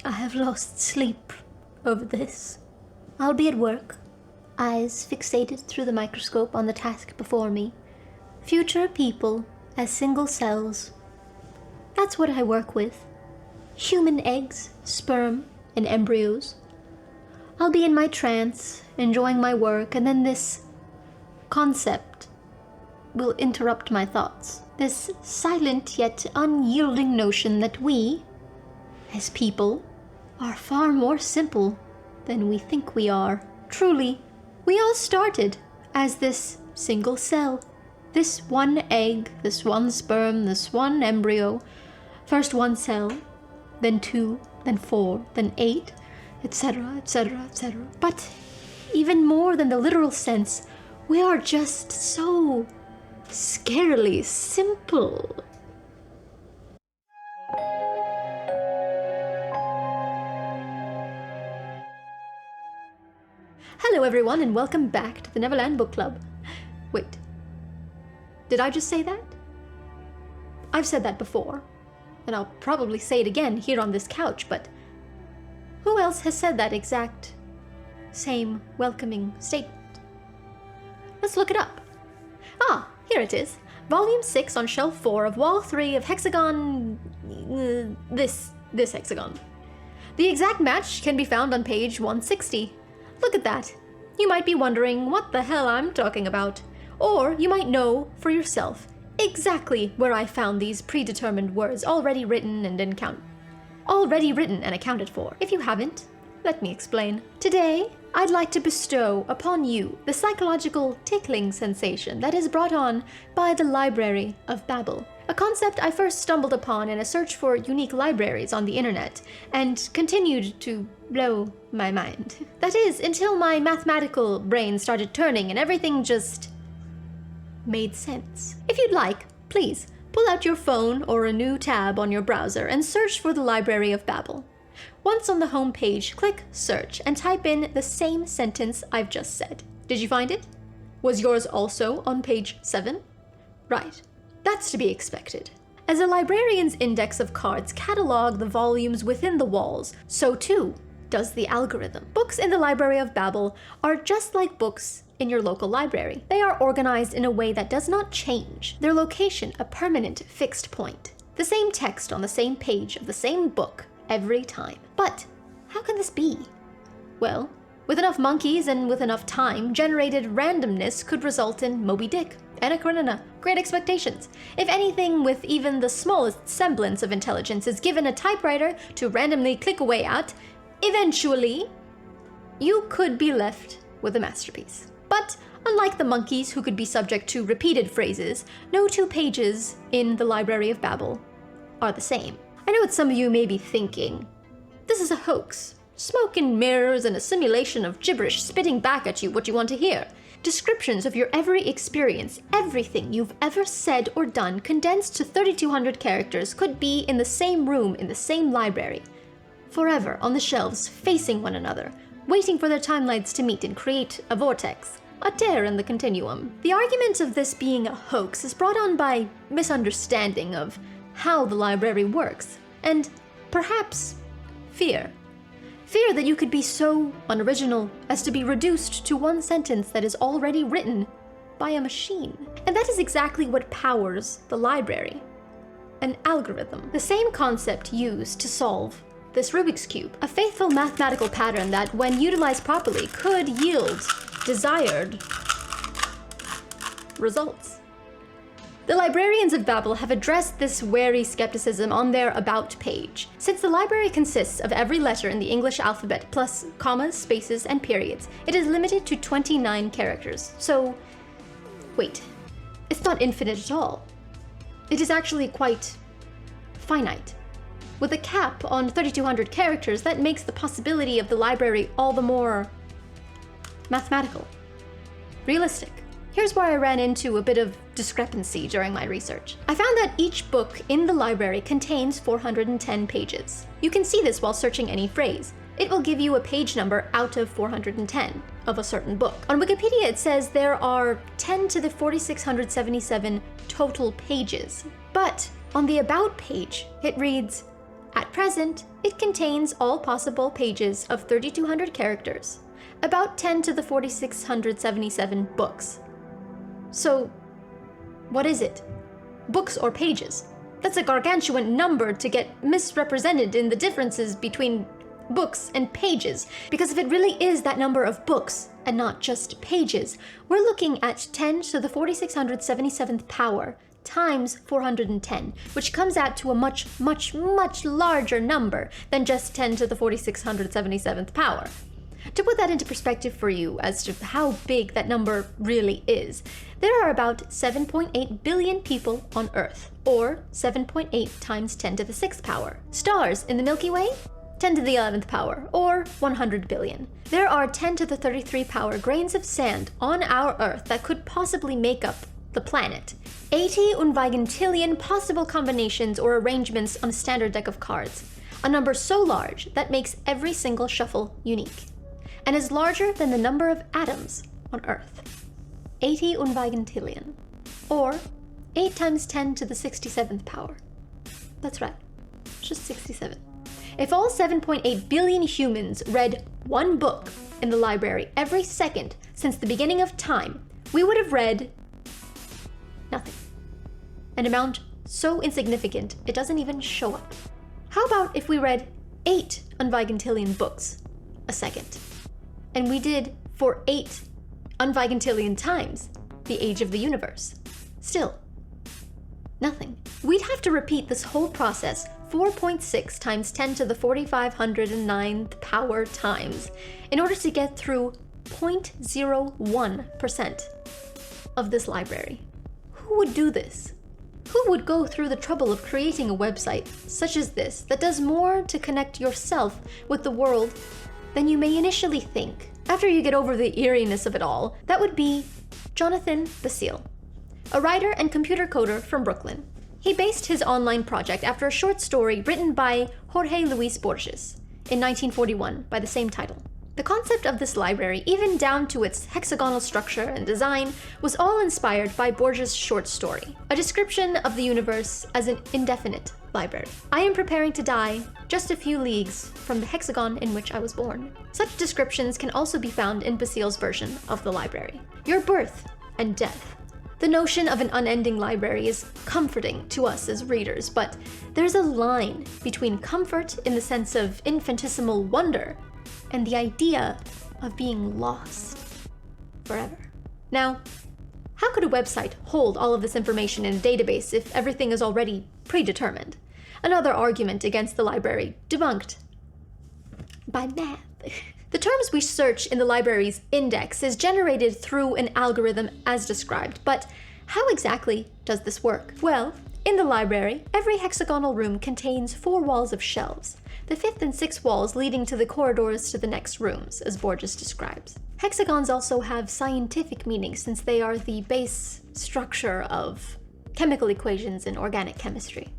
I have lost sleep over this. I'll be at work, eyes fixated through the microscope on the task before me. Future people as single cells. That's what I work with. Human eggs, sperm, and embryos. I'll be in my trance, enjoying my work, and then this concept will interrupt my thoughts. This silent yet unyielding notion that we, as people, are far more simple than we think we are. Truly, we all started as this single cell. This one egg, this one sperm, this one embryo. First one cell, then 2, then 4, then 8, etc., etc., etc. But even more than the literal sense, we are just so scarily simple. Hello everyone, and welcome back to the Neverland Book Club. Wait, did I just say that? I've said that before, and I'll probably say it again here on this couch, but who else has said that exact same welcoming statement? Let's look it up. Ah, here it is. Volume 6 on shelf 4 of wall 3 of hexagon... this hexagon. The exact match can be found on page 160. Look at that. You might be wondering what the hell I'm talking about. Or you might know for yourself exactly where I found these predetermined words already written and accounted for. If you haven't, let me explain. Today, I'd like to bestow upon you the psychological tickling sensation that is brought on by the Library of Babel, a concept I first stumbled upon in a search for unique libraries on the internet, and continued to blow my mind. That is, until my mathematical brain started turning and everything just made sense. If you'd like, please pull out your phone or a new tab on your browser and search for the Library of Babel. Once on the home page, click search and type in the same sentence I've just said. Did you find it? Was yours also on page 7? Right. That's to be expected. As a librarian's index of cards catalog the volumes within the walls, so too does the algorithm. Books in the Library of Babel are just like books in your local library. They are organized in a way that does not change, their location a permanent fixed point. The same text on the same page of the same book every time. But how can this be? Well, with enough monkeys and with enough time, generated randomness could result in Moby Dick, Anna Karenina, Great Expectations. If anything with even the smallest semblance of intelligence is given a typewriter to randomly click away at, eventually, you could be left with a masterpiece. But unlike the monkeys who could be subject to repeated phrases, no two pages in the Library of Babel are the same. I know what some of you may be thinking. This is a hoax. Smoke and mirrors and a simulation of gibberish spitting back at you what you want to hear. Descriptions of your every experience, everything you've ever said or done condensed to 3,200 characters could be in the same room in the same library. Forever on the shelves facing one another, waiting for their timelines to meet and create a vortex, a tear in the continuum. The argument of this being a hoax is brought on by misunderstanding of how the library works, and perhaps fear. Fear that you could be so unoriginal as to be reduced to one sentence that is already written by a machine. And that is exactly what powers the library. An algorithm. The same concept used to solve this Rubik's Cube. A faithful mathematical pattern that, when utilized properly, could yield desired results. The librarians of Babel have addressed this wary skepticism on their About page. Since the library consists of every letter in the English alphabet plus commas, spaces, and periods, it is limited to 29 characters. So, wait, it's not infinite at all. It is actually quite finite. With a cap on 3,200 characters, that makes the possibility of the library all the more mathematical, realistic. Here's where I ran into a bit of discrepancy during my research. I found that each book in the library contains 410 pages. You can see this while searching any phrase. It will give you a page number out of 410 of a certain book. On Wikipedia, it says there are 10 to the 4,677 total pages. But on the About page, it reads, At present, it contains all possible pages of 3,200 characters, about 10 to the 4,677 books. So, what is it? Books or pages? That's a gargantuan number to get misrepresented in the differences between books and pages, because if it really is that number of books and not just pages, we're looking at 10 to the 4,677th power times 410, which comes out to a much, much, much larger number than just 10 to the 4,677th power. To put that into perspective for you as to how big that number really is, there are about 7.8 billion people on Earth, or 7.8 times 10 to the 6th power. Stars in the Milky Way? 10 to the 11th power, or 100 billion. There are 10 to the 33 power grains of sand on our Earth that could possibly make up the planet. 80 unvigantillion possible combinations or arrangements on a standard deck of cards, a number so large that makes every single shuffle unique, and is larger than the number of atoms on Earth. 80 unvigantillion, or 8 times 10 to the 67th power. That's right, just 67. If all 7.8 billion humans read one book in the library every second since the beginning of time, we would have read nothing. An amount so insignificant it doesn't even show up. How about if we read 8 unvigantillion books a second? And we did for 8 unvigantillion times the age of the universe. Still, nothing. We'd have to repeat this whole process 4.6 times 10 to the 4,509th power times in order to get through 0.01% of this library. Who would do this? Who would go through the trouble of creating a website such as this that does more to connect yourself with the world than you may initially think? After you get over the eeriness of it all, that would be Jonathan Basile, a writer and computer coder from Brooklyn. He based his online project after a short story written by Jorge Luis Borges in 1941 by the same title. The concept of this library, even down to its hexagonal structure and design, was all inspired by Borges' short story, a description of the universe as an indefinite library. I am preparing to die just a few leagues from the hexagon in which I was born. Such descriptions can also be found in Basile's version of the library. Your birth and death. The notion of an unending library is comforting to us as readers, but there's a line between comfort in the sense of infinitesimal wonder and the idea of being lost forever. Now, how could a website hold all of this information in a database if everything is already predetermined? Another argument against the library, debunked by math. The terms we search in the library's index is generated through an algorithm as described, but how exactly does this work? Well, in the library, every hexagonal room contains 4 walls of shelves, the 5th and 6th walls leading to the corridors to the next rooms, as Borges describes. Hexagons also have scientific meaning since they are the base structure of chemical equations in organic chemistry.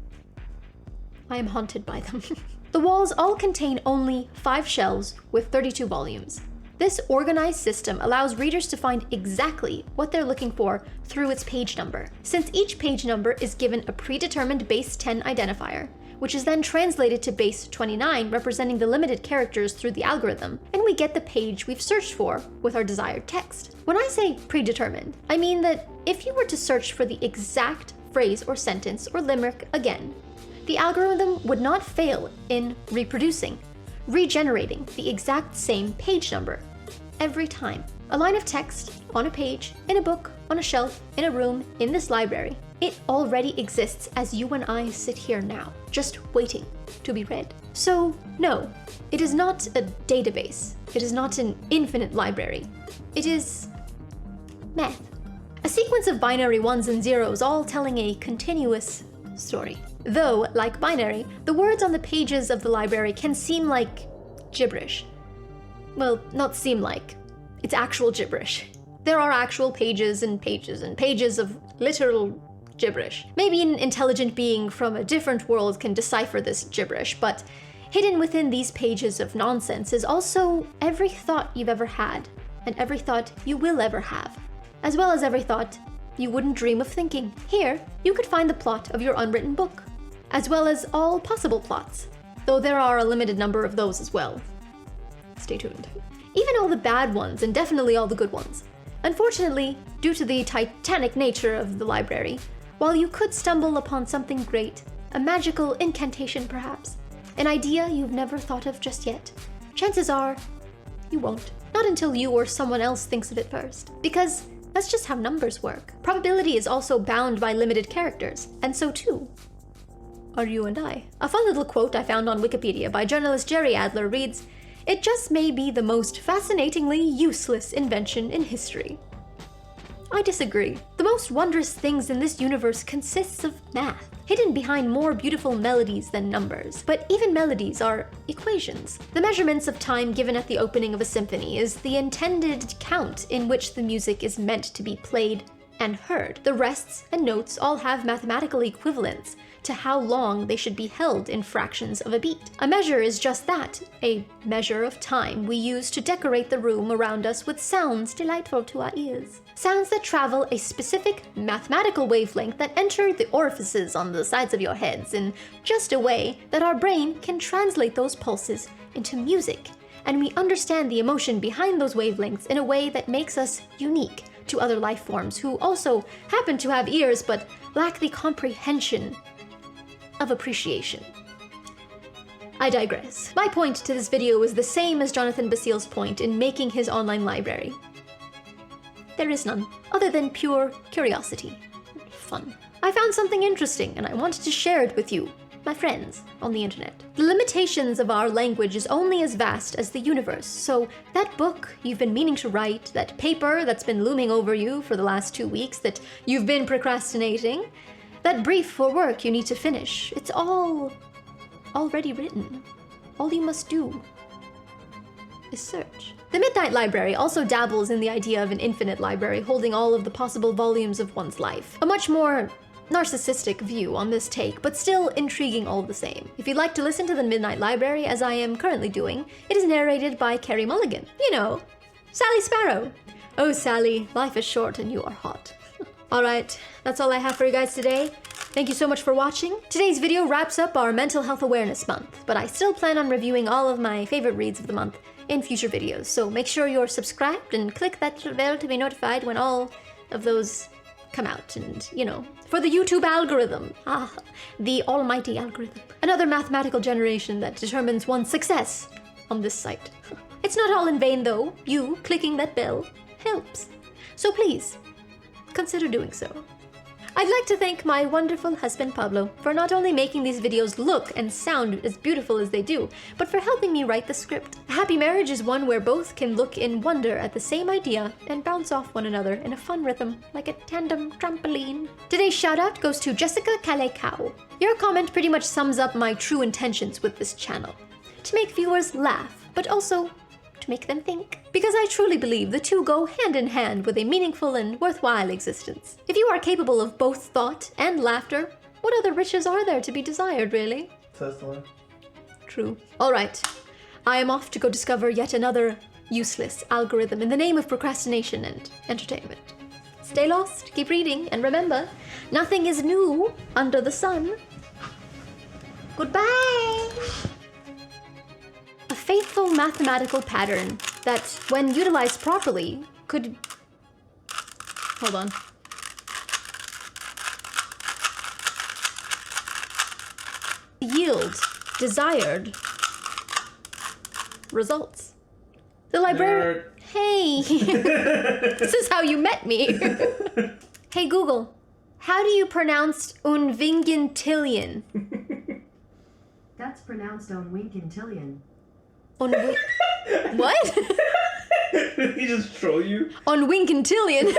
I am haunted by them. The walls all contain only 5 shelves with 32 volumes. This organized system allows readers to find exactly what they're looking for through its page number, since each page number is given a predetermined base 10 identifier, which is then translated to base 29 representing the limited characters through the algorithm, and we get the page we've searched for with our desired text. When I say predetermined, I mean that if you were to search for the exact phrase or sentence or limerick again, the algorithm would not fail in reproducing, regenerating the exact same page number every time. A line of text on a page, in a book, on a shelf, in a room, in this library, it already exists as you and I sit here now, just waiting to be read. So no, it is not a database. It is not an infinite library. It is math. A sequence of binary ones and zeros all telling a continuous story. Though, like binary, the words on the pages of the library can seem like gibberish. Well, not seem like. It's actual gibberish. There are actual pages and pages and pages of literal gibberish. Maybe an intelligent being from a different world can decipher this gibberish, but hidden within these pages of nonsense is also every thought you've ever had, and every thought you will ever have, as well as every thought you wouldn't dream of thinking. Here, you could find the plot of your unwritten book, as well as all possible plots, though there are a limited number of those as well. Stay tuned. Even all the bad ones, and definitely all the good ones. Unfortunately, due to the titanic nature of the library, while you could stumble upon something great, a magical incantation perhaps, an idea you've never thought of just yet, chances are you won't. Not until you or someone else thinks of it first. Because that's just how numbers work. Probability is also bound by limited characters, and so too are you and I. A fun little quote I found on Wikipedia by journalist Jerry Adler reads, "It just may be the most fascinatingly useless invention in history." I disagree. The most wondrous things in this universe consists of math, hidden behind more beautiful melodies than numbers. But even melodies are equations. The measurements of time given at the opening of a symphony is the intended count in which the music is meant to be played and heard. The rests and notes all have mathematical equivalents to how long they should be held in fractions of a beat. A measure is just that, a measure of time we use to decorate the room around us with sounds delightful to our ears. Sounds that travel a specific mathematical wavelength that enter the orifices on the sides of your heads in just a way that our brain can translate those pulses into music, and we understand the emotion behind those wavelengths in a way that makes us unique to other life forms who also happen to have ears but lack the comprehension of appreciation. I digress. My point to this video is the same as Jonathan Basile's point in making his online library. There is none, other than pure curiosity. Fun. I found something interesting and I wanted to share it with you, my friends, on the internet. The limitations of our language is only as vast as the universe, so that book you've been meaning to write, that paper that's been looming over you for the last 2 weeks that you've been procrastinating, that brief for work you need to finish, it's all already written. All you must do is search. The Midnight Library also dabbles in the idea of an infinite library holding all of the possible volumes of one's life. A much more narcissistic view on this take, but still intriguing all the same. If you'd like to listen to the Midnight Library, as I am currently doing, it is narrated by Carey Mulligan. You know, Sally Sparrow. Oh Sally, life is short and you are hot. Alright, that's all I have for you guys today. Thank you so much for watching. Today's video wraps up our Mental Health Awareness Month, but I still plan on reviewing all of my favorite reads of the month in future videos, so make sure you're subscribed and click that little bell to be notified when all of those come out, and, you know, for the YouTube algorithm. Ah, the almighty algorithm. Another mathematical generation that determines one's success on this site. It's not all in vain though. You clicking that bell helps. So please, consider doing so. I'd like to thank my wonderful husband Pablo for not only making these videos look and sound as beautiful as they do, but for helping me write the script. A happy marriage is one where both can look in wonder at the same idea and bounce off one another in a fun rhythm, like a tandem trampoline. Today's shout out goes to Jessica Calais-Cow. Your comment pretty much sums up my true intentions with this channel. To make viewers laugh, but also to make them think. Because I truly believe the two go hand in hand with a meaningful and worthwhile existence. If you are capable of both thought and laughter, what other riches are there to be desired, really? Tesla. True. Alright, I am off to go discover yet another useless algorithm in the name of procrastination and entertainment. Stay lost, keep reading, and remember, nothing is new under the sun. Goodbye! A faithful mathematical pattern that, when utilized properly, could... Hold on. Yield desired results. The librarian... Hey! This is how you met me. Hey Google, how do you pronounce unwingentillion? That's pronounced unwinkentillion. What? He just troll you? On Winkentillion.